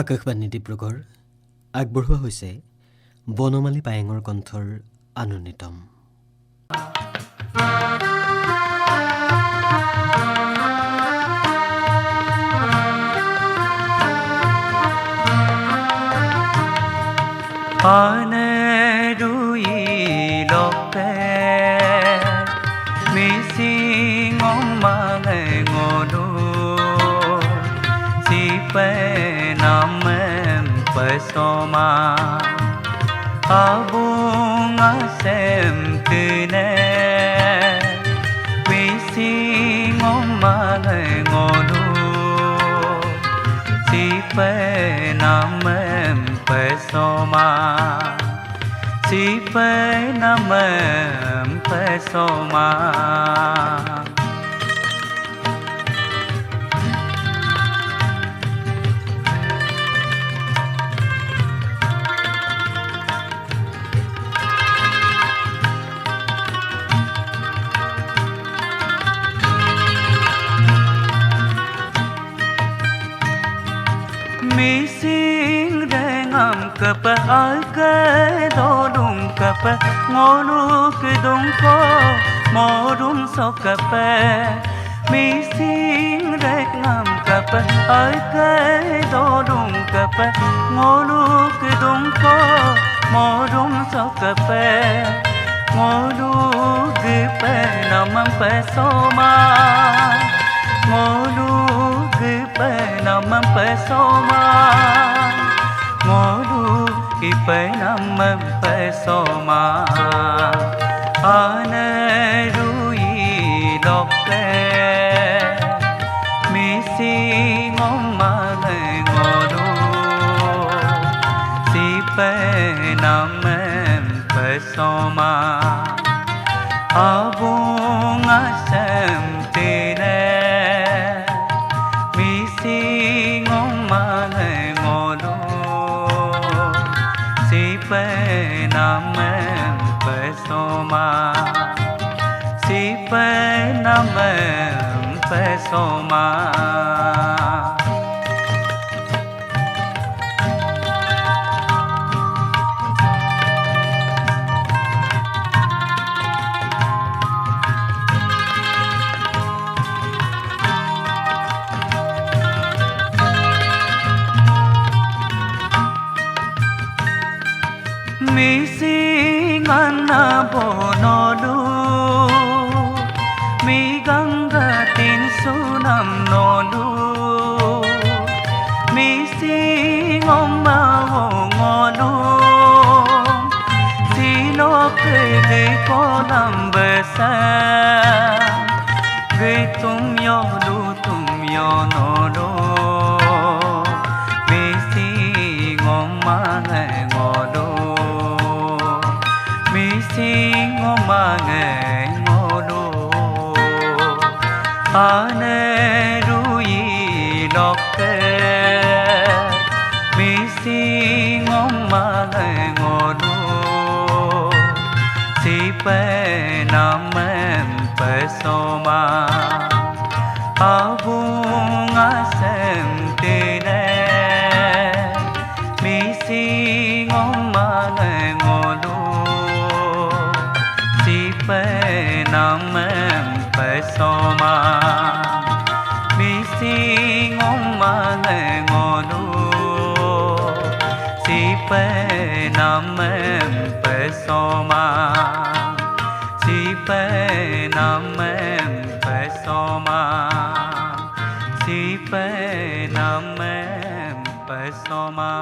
আকাশবাণী ডিব্ৰুগড় আগবঢ়োৱা হৈছে বনমালী পায়েঙৰ কণ্ঠৰ আনন্দিতম। ruy lope missing on my ngodu si pe nam pesoma abunga sem tine missing on my ngodu si pe nam pesoma si pe nam pesoma missing ngam cặp ai cái đó đúng cặp ngô lu cái đúng có mò đúng sao cặp missing ngam cặp ai cái đó đúng cặp ngô lu cái đúng có mò đúng sao cặp ngô lu cái pe nam pe so ma ngô lu cái pe nam pe so ma ngolu ipai nam pesoma ane rui lope misi ngoma ngolu si pe nam pesoma abunga sem tine misi ngoma ngolu si pe nam pesoma si pe nam pesoma missing anna bonolu mi ganga tin sunam nolu missing omma ngolu silok de kolam besa ge tum yo nolu missing omma ngolu missing oma ngolu ane rui lope missing oma ngolu si pe nam pesoma abunga sem tine missing oma ngolu si pe nam pesoma missing oma ngolu si pe nam pesoma si pe nam pesoma si pe nam pesoma